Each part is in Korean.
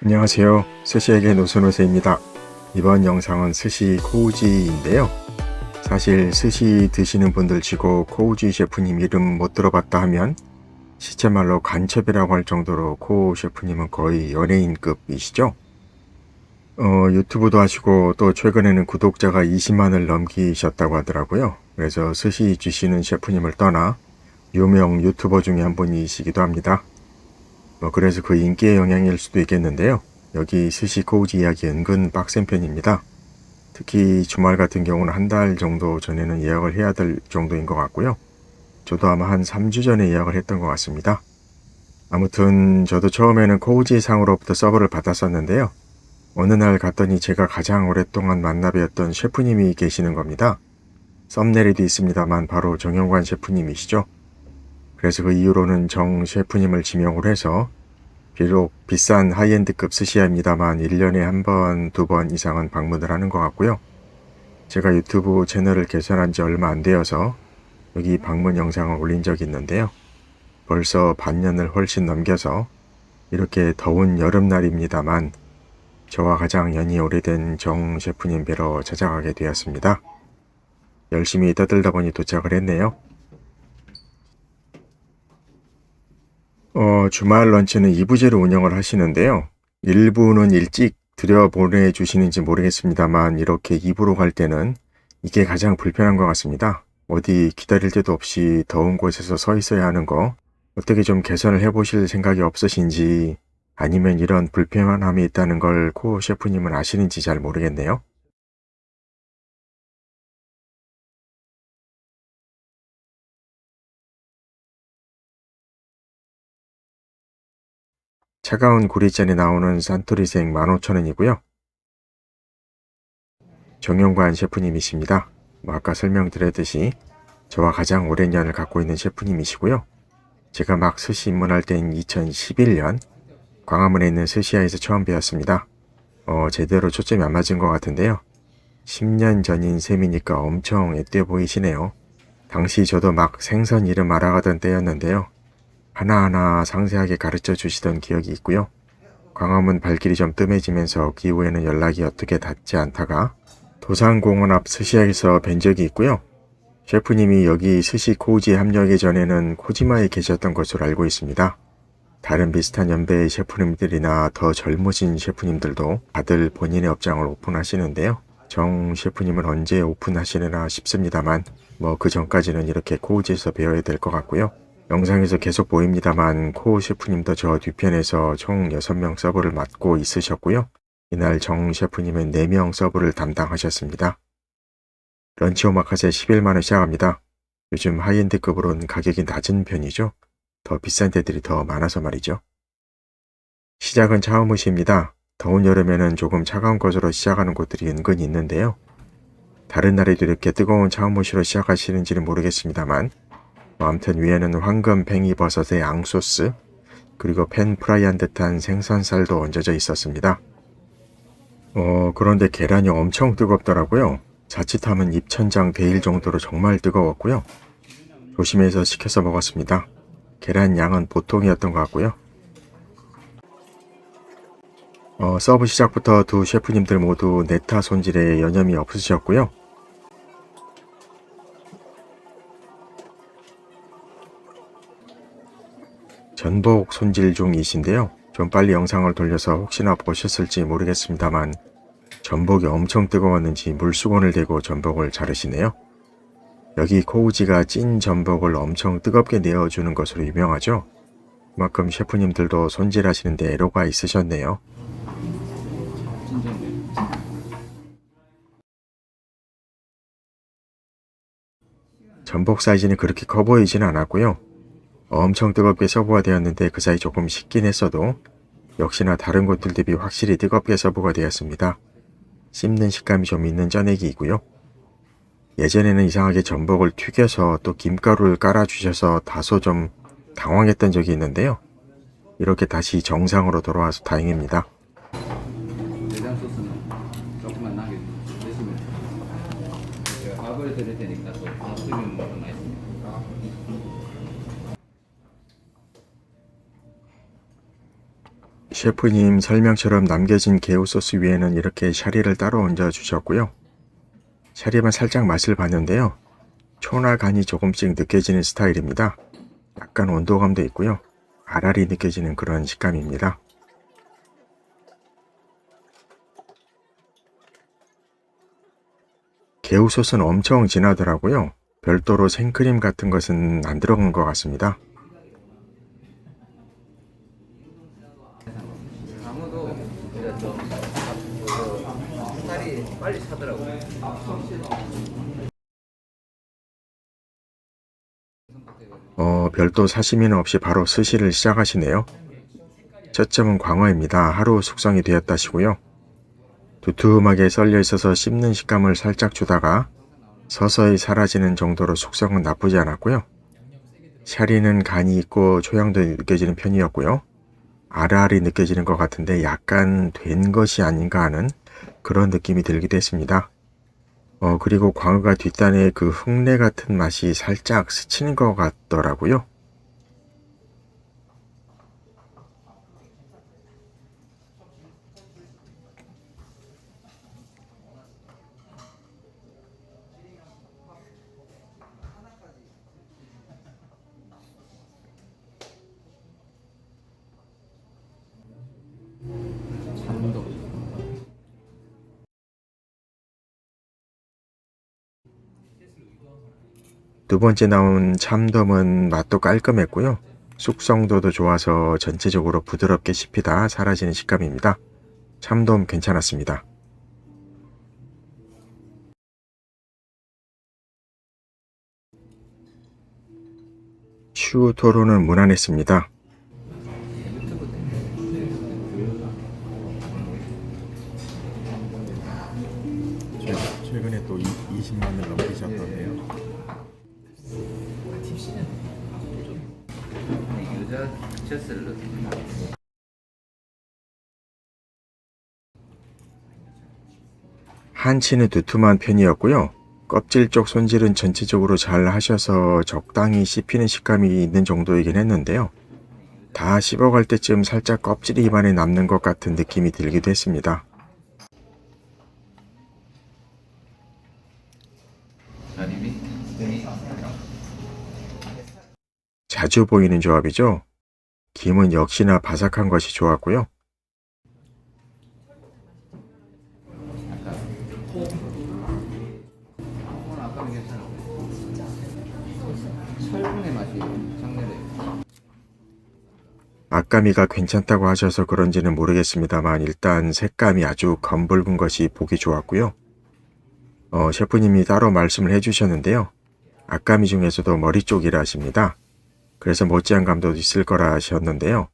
안녕하세요. 스시에게 노선호세입니다. 이번 영상은 스시 코우지인데요. 사실 스시 드시는 분들 치고 코우지 셰프님 이름 못 들어봤다 하면 시체말로 간첩이라고 할 정도로 코우 셰프님은 거의 연예인급이시죠. 유튜브도 하시고 또 최근에는 구독자가 20만을 넘기셨다고 하더라고요. 그래서 스시 주시는 셰프님을 떠나 유명 유튜버 중에 한 분이시기도 합니다. 그래서 그 인기의 영향일 수도 있겠는데요. 여기 스시 코우지 이야기 은근 빡센 편입니다. 특히 주말 같은 경우는 한 달 정도 전에는 예약을 해야 될 정도인 것 같고요. 저도 아마 한 3주 전에 예약을 했던 것 같습니다. 아무튼 저도 처음에는 코우지 상으로부터 서버를 받았었는데요. 어느 날 갔더니 제가 가장 오랫동안 만나뵈었던 셰프님이 계시는 겁니다. 썸네일에도 있습니다만 바로 정영관 셰프님이시죠. 그래서 그 이후로는 정 셰프님을 지명을 해서 비록 비싼 하이엔드급 스시야입니다만 1년에 한 번, 두 번 이상은 방문을 하는 것 같고요. 제가 유튜브 채널을 개설한 지 얼마 안 되어서 여기 방문 영상을 올린 적이 있는데요. 벌써 반년을 훨씬 넘겨서 이렇게 더운 여름날입니다만 저와 가장 연이 오래된 정 셰프님 뵈러 찾아가게 되었습니다. 열심히 떠들다 보니 도착을 했네요. 주말 런치는 2부제로 운영을 하시는데요. 1부는 일찍 들여보내주시는지 모르겠습니다만 이렇게 2부로 갈 때는 이게 가장 불편한 것 같습니다. 어디 기다릴 데도 없이 더운 곳에서 서 있어야 하는 거 어떻게 좀 개선을 해보실 생각이 없으신지 아니면 이런 불편함이 있다는 걸 코 셰프님은 아시는지 잘 모르겠네요. 차가운 구리잔에 나오는 산토리생 15,000원이고요. 정용관 셰프님이십니다. 아까 설명드렸듯이 저와 가장 오랜 연을 갖고 있는 셰프님이시고요. 제가 막 스시 입문할 때인 2011년 광화문에 있는 스시야에서 처음 배웠습니다. 제대로 초점이 안 맞은 것 같은데요. 10년 전인 셈이니까 엄청 앳돼 보이시네요. 당시 저도 막 생선 이름 알아가던 때였는데요. 하나하나 상세하게 가르쳐 주시던 기억이 있고요. 광화문 발길이 좀 뜸해지면서 그 이후에는 연락이 어떻게 닿지 않다가 도산공원 앞 스시야에서 뵌 적이 있고요. 셰프님이 여기 스시 코우지에 합류하기 전에는 코지마에 계셨던 것으로 알고 있습니다. 다른 비슷한 연배의 셰프님들이나 더 젊으신 셰프님들도 다들 본인의 업장을 오픈하시는데요. 정 셰프님은 언제 오픈하시려나 싶습니다만 그 전까지는 이렇게 코우지에서 배워야 될 것 같고요. 영상에서 계속 보입니다만 코 셰프님도 저 뒤편에서 총 6명 서브를 맡고 있으셨고요. 이날 정 셰프님은 4명 서브를 담당하셨습니다. 런치 오마카세 11만원 시작합니다. 요즘 하이엔드급으로는 가격이 낮은 편이죠. 더 비싼 데들이 더 많아서 말이죠. 시작은 차오무시입니다. 더운 여름에는 조금 차가운 것으로 시작하는 곳들이 은근히 있는데요. 다른 날에도 이렇게 뜨거운 차오무시로 시작하시는지는 모르겠습니다만 아무튼 위에는 황금 팽이버섯의 앙소스 그리고 팬 프라이한 듯한 생선살도 얹어져 있었습니다. 그런데 계란이 엄청 뜨겁더라고요. 자칫하면 입천장 데일 정도로 정말 뜨거웠고요. 조심해서 시켜서 먹었습니다. 계란 양은 보통이었던 것 같고요. 서브 시작부터 두 셰프님들 모두 네타 손질에 여념이 없으셨고요. 전복 손질 중이신데요. 좀 빨리 영상을 돌려서 혹시나 보셨을지 모르겠습니다만 전복이 엄청 뜨거웠는지 물수건을 대고 전복을 자르시네요. 여기 코우지가 찐 전복을 엄청 뜨겁게 내어주는 것으로 유명하죠. 그만큼 셰프님들도 손질하시는데 애로가 있으셨네요. 전복 사이즈는 그렇게 커 보이지는 않았고요. 엄청 뜨겁게 서브가 되었는데 그 사이 조금 식긴 했어도 역시나 다른 곳들 대비 확실히 뜨겁게 서브가 되었습니다. 씹는 식감이 좀 있는 쪄내기이고요. 예전에는 이상하게 전복을 튀겨서 또 김가루를 깔아주셔서 다소 좀 당황했던 적이 있는데요. 이렇게 다시 정상으로 돌아와서 다행입니다. 내장 소스는 조금만 나게 드시면 제가 밥을 드릴 테니까 또 놔두면 더 맛있습니다. 셰프님 설명처럼 남겨진 게우 소스 위에는 이렇게 샤리를 따로 얹어 주셨고요. 샤리만 살짝 맛을 봤는데요. 초나 간이 조금씩 느껴지는 스타일입니다. 약간 온도감도 있고요. 알알이 느껴지는 그런 식감입니다. 게우 소스는 엄청 진하더라고요. 별도로 생크림 같은 것은 안 들어간 것 같습니다. 강어도 이제 좀 살이 빨리 차더라고요. 별도 사시미는 없이 바로 스시를 시작하시네요. 첫 점은 광어입니다. 하루 숙성이 되었다시고요. 두툼하게 썰려 있어서 씹는 식감을 살짝 주다가 서서히 사라지는 정도로 숙성은 나쁘지 않았고요. 샤리는 간이 있고 초향도 느껴지는 편이었고요. 아르알이 느껴지는 것 같은데 약간 된 것이 아닌가 하는 그런 느낌이 들기도 했습니다. 그리고 광어가 뒷단에 그 흙내 같은 맛이 살짝 스치는 것 같더라고요. 참도. 두 번째 나온 참돔은 맛도 깔끔했고요. 숙성도도 좋아서 전체적으로 부드럽게 씹히다 사라지는 식감입니다. 참돔 괜찮았습니다. 슈토로는 무난했습니다. 최근에 또 20만을 넘기셨던데요. 유자 채스를 넣습니다. 한치는 두툼한 편이었고요. 껍질 쪽 손질은 전체적으로 잘 하셔서 적당히 씹히는 식감이 있는 정도이긴 했는데요. 다 씹어갈 때쯤 살짝 껍질이 입안에 남는 것 같은 느낌이 들기도 했습니다. 자주 보이는 조합이죠. 김은 역시나 바삭한 것이 좋았고요. 아까는 괜찮았어요. 철분의 맛이 장렬해요. 아까미가 괜찮다고 하셔서 그런지는 모르겠습니다만 일단 색감이 아주 검붉은 것이 보기 좋았고요. 셰프님이 따로 말씀을 해주셨는데요. 아까미 중에서도 머리 쪽이라 하십니다. 그래서 못지않은 감도 있을 거라 하셨는데요.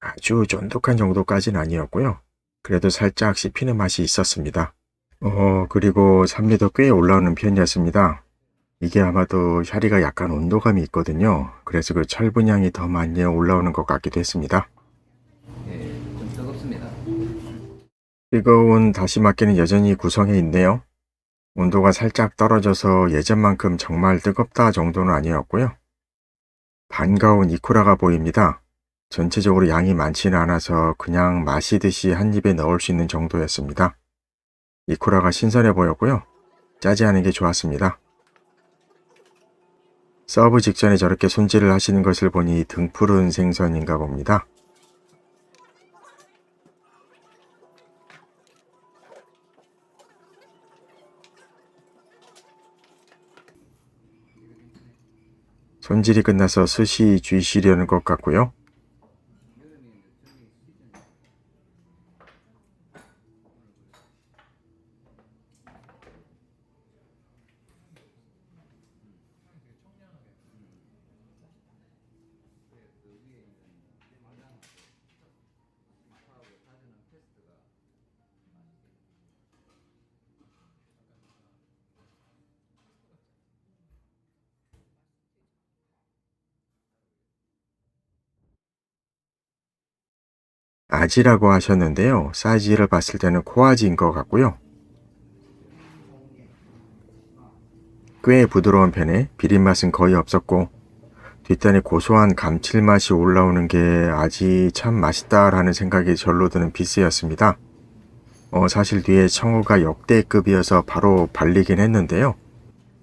아주 쫀득한 정도까지는 아니었고요. 그래도 살짝 씹히는 맛이 있었습니다. 그리고 산미도 꽤 올라오는 편이었습니다. 이게 아마도 샤리가 약간 온도감이 있거든요. 그래서 그 철분향이 더 많이 올라오는 것 같기도 했습니다. 예, 좀 뜨겁습니다. 뜨거운 다시마께는 여전히 구성해 있네요. 온도가 살짝 떨어져서 예전만큼 정말 뜨겁다 정도는 아니었고요. 반가운 이쿠라가 보입니다. 전체적으로 양이 많지는 않아서 그냥 마시듯이 한 입에 넣을 수 있는 정도였습니다. 이쿠라가 신선해 보였고요. 짜지 않은 게 좋았습니다. 서브 직전에 저렇게 손질을 하시는 것을 보니 등푸른 생선인가 봅니다. 손질이 끝나서 스시 쥐시려는 것 같고요. 아지라고 하셨는데요. 사이즈를 봤을 때는 코아지인 것 같고요. 꽤 부드러운 편에 비린맛은 거의 없었고 뒷단에 고소한 감칠맛이 올라오는 게 아직 참 맛있다라는 생각이 절로 드는 피스였습니다. 사실 뒤에 청어가 역대급이어서 바로 발리긴 했는데요.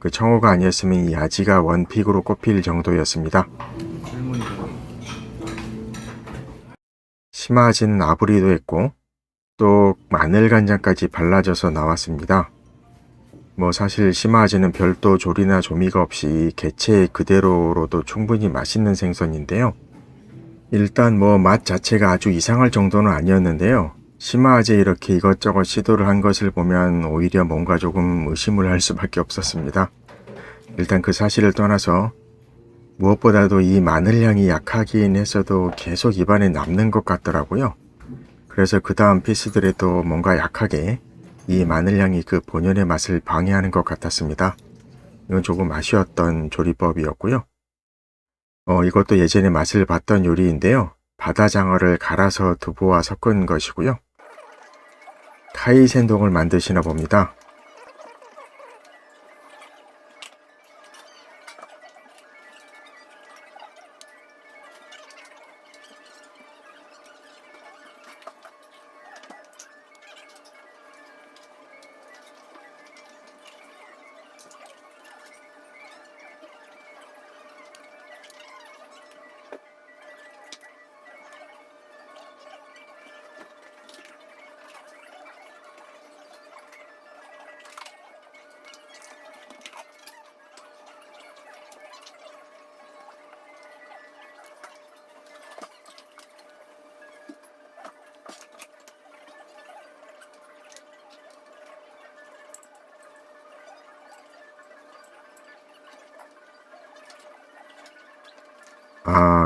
그 청어가 아니었으면 이 아지가 원픽으로 꼽힐 정도였습니다. 젊은이 저기 심화진 아브리도 했고 또 마늘간장까지 발라져서 나왔습니다. 사실 심화지는 별도 조리나 조미가 없이 개체 그대로로도 충분히 맛있는 생선인데요. 일단 맛 자체가 아주 이상할 정도는 아니었는데요. 심화지에 이렇게 이것저것 시도를 한 것을 보면 오히려 뭔가 조금 의심을 할 수밖에 없었습니다. 일단 그 사실을 떠나서 무엇보다도 이 마늘향이 약하긴 했어도 계속 입안에 남는 것 같더라고요. 그래서 그 다음 피스들에도 뭔가 약하게 이 마늘향이 그 본연의 맛을 방해하는 것 같았습니다. 이건 조금 아쉬웠던 조리법이었고요. 이것도 예전에 맛을 봤던 요리인데요. 바다장어를 갈아서 두부와 섞은 것이고요. 카이센동을 만드시나 봅니다.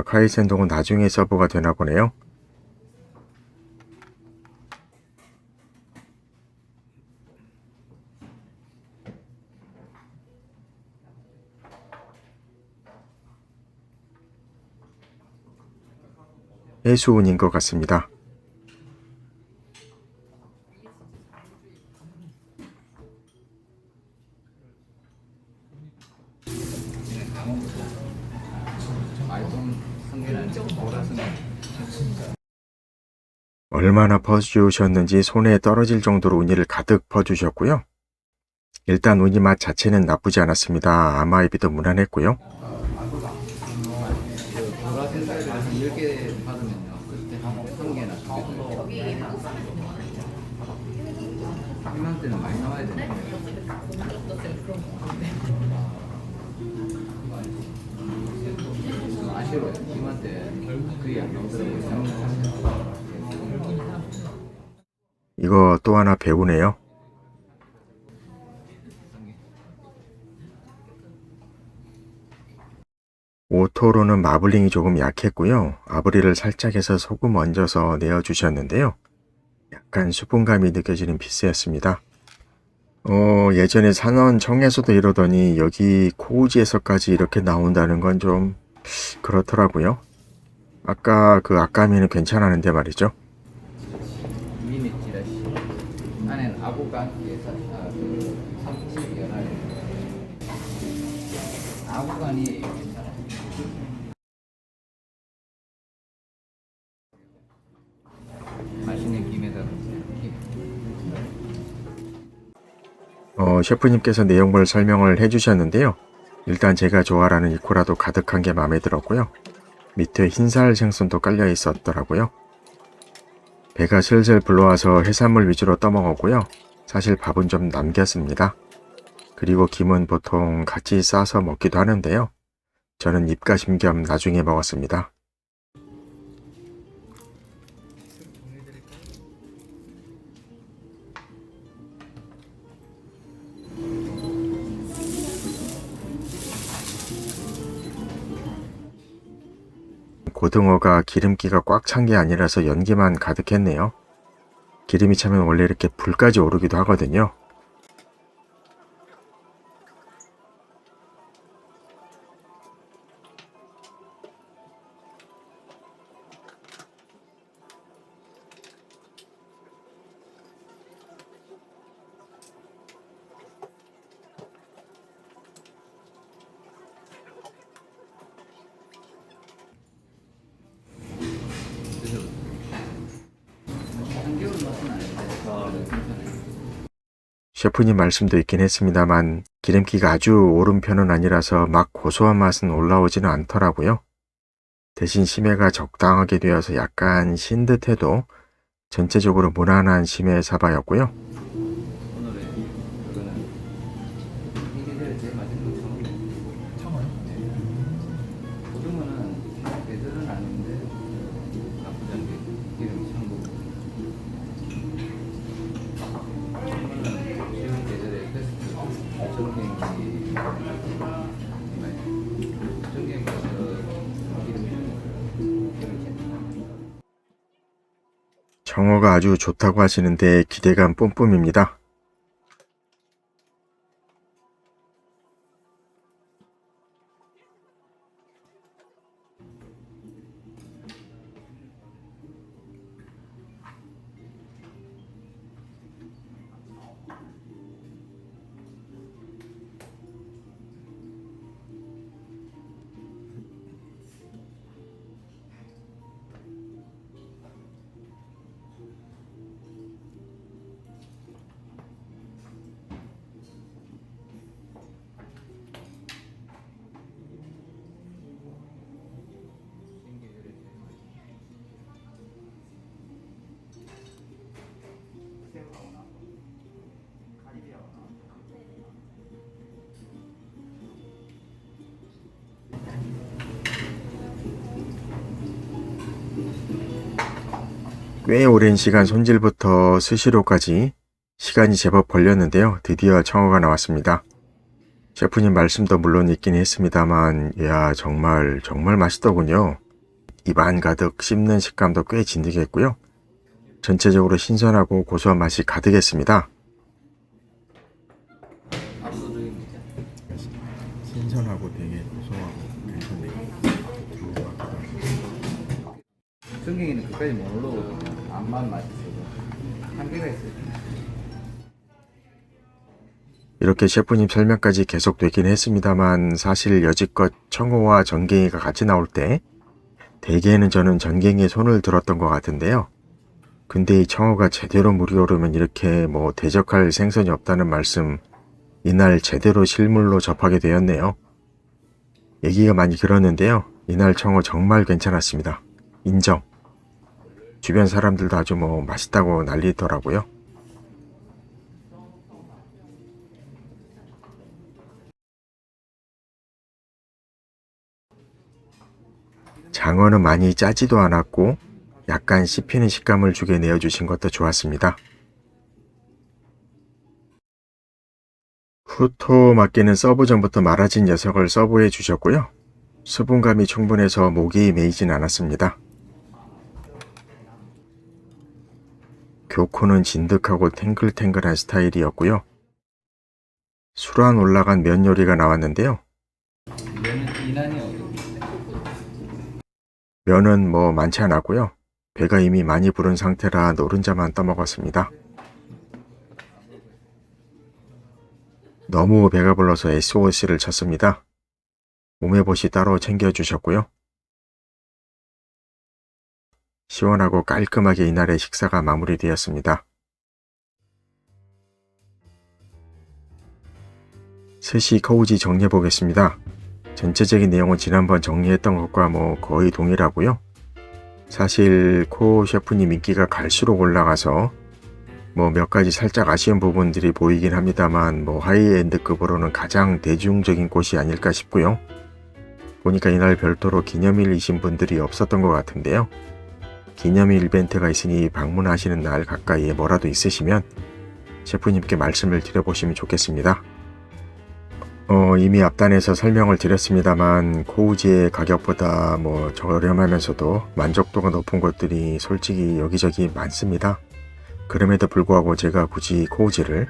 카이센동은 나중에 서버가 되나 보네요. 해수운인 것 같습니다. 말좀 성게는 보라 성게. 얼마나 퍼주셨는지 손에 떨어질 정도로 우니를 가득 퍼주셨고요. 일단 우니 맛 자체는 나쁘지 않았습니다. 아마이비도 무난했고요. 보라색 사이즈를 한 10개 받으면요. 그때 한 개나 2개 이맘때는 많이 나와야 되는데. 아쉬워요. 이맘때 그게 안 나오더라고요. 이거 또 하나 배우네요. 오토로는 마블링이 조금 약했고요. 아브리를 살짝 해서 소금 얹어서 내어주셨는데요. 약간 수분감이 느껴지는 피스였습니다. 예전에 산원 청에서도 이러더니 여기 코우지에서까지 이렇게 나온다는 건 좀 그렇더라고요. 아까 그 아까미는 괜찮았는데 말이죠. 미니 찌라시 안에는 아구간에서 그 삼치 연하에 아구간이 괜찮아요. 맛있는 김에다가 셰프님께서 내용물 설명을 해주셨는데요. 일단 제가 좋아하는 이코라도 가득한 게 마음에 들었고요. 밑에 흰살 생선도 깔려 있었더라고요. 배가 슬슬 불러와서 해산물 위주로 떠먹었고요. 사실 밥은 좀 남겼습니다. 그리고 김은 보통 같이 싸서 먹기도 하는데요. 저는 입가심 겸 나중에 먹었습니다. 고등어가 기름기가 꽉 찬 게 아니라서 연기만 가득했네요. 기름이 차면 원래 이렇게 불까지 오르기도 하거든요. 셰프님 말씀도 있긴 했습니다만 기름기가 아주 오른 편은 아니라서 막 고소한 맛은 올라오지는 않더라고요. 대신 심해가 적당하게 되어서 약간 신 듯해도 전체적으로 무난한 심해 사바였고요. 오늘의 그거는 이 계절에 제일 맛있는 건 청어예요. 청어요? 고등어는 계절은 아닌데 나쁘지 않게 기름이 찬 거고 청어는 지금 계절에 베스트 전갱이 전갱이가 청어가 아주 좋다고 하시는데 기대감 뿜뿜입니다. 꽤 오랜 시간 손질부터 스시로까지 시간이 제법 걸렸는데요. 드디어 청어가 나왔습니다. 셰프님 말씀도 물론 있긴 했습니다만 이야 정말 맛있더군요. 입안 가득 씹는 식감도 꽤 진득했고요. 전체적으로 신선하고 고소한 맛이 가득했습니다. 압도적입니다. 신선하고 되게 고소하고 괜찮네요. 전갱이는 끝까지 못 올라오거든요. 암만 맛있어도 한계가 있어요. 이렇게 셰프님 설명까지 계속되긴 했습니다만 사실 여지껏 청어와 전갱이가 같이 나올 때 대개는 저는 전갱이에 손을 들었던 것 같은데요. 근데 이 청어가 제대로 물이 오르면 이렇게 대적할 생선이 없다는 말씀 이날 제대로 실물로 접하게 되었네요. 얘기가 많이 길었는데요. 이날 청어 정말 괜찮았습니다. 인정. 주변 사람들도 아주 맛있다고 난리더라고요. 장어는 많이 짜지도 않았고 약간 씹히는 식감을 주게 내어주신 것도 좋았습니다. 후토 맞게는 서브 전부터 말아진 녀석을 서브해 주셨고요. 수분감이 충분해서 목이 메이진 않았습니다. 교코는 진득하고 탱글탱글한 스타일이었고요. 술안 올라간 면 요리가 나왔는데요. 면은 이난이 어려워. 면은 많지 않았고요. 배가 이미 많이 부른 상태라 노른자만 떠먹었습니다. 너무 배가 불러서 SOS를 쳤습니다. 몸에봇이 따로 챙겨주셨고요. 시원하고 깔끔하게 이날의 식사가 마무리되었습니다. 스시 코우지 정리해보겠습니다. 전체적인 내용은 지난번 정리했던 것과 거의 동일하고요. 사실 코 셰프님 인기가 갈수록 올라가서 몇 가지 살짝 아쉬운 부분들이 보이긴 합니다만 하이엔드급으로는 가장 대중적인 곳이 아닐까 싶고요. 보니까 이날 별도로 기념일이신 분들이 없었던 것 같은데요. 기념일 이벤트가 있으니 방문하시는 날 가까이에 뭐라도 있으시면 셰프님께 말씀을 드려보시면 좋겠습니다. 이미 앞단에서 설명을 드렸습니다만 코우지의 가격보다 저렴하면서도 만족도가 높은 곳들이 솔직히 여기저기 많습니다. 그럼에도 불구하고 제가 굳이 코우지를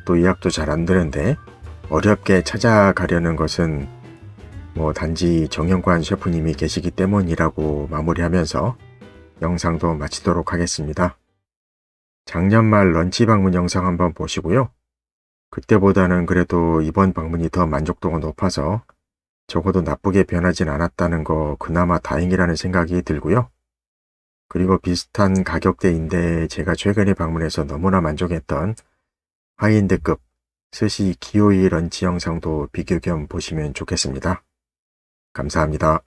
또 예약도 잘 안 되는데 어렵게 찾아가려는 것은 단지 정영관 셰프님이 계시기 때문이라고 마무리하면서 영상도 마치도록 하겠습니다. 작년 말 런치 방문 영상 한번 보시고요. 그때보다는 그래도 이번 방문이 더 만족도가 높아서 적어도 나쁘게 변하진 않았다는 거 그나마 다행이라는 생각이 들고요. 그리고 비슷한 가격대인데 제가 최근에 방문해서 너무나 만족했던 하이엔드급 스시 기오이 런치 영상도 비교 겸 보시면 좋겠습니다. 감사합니다.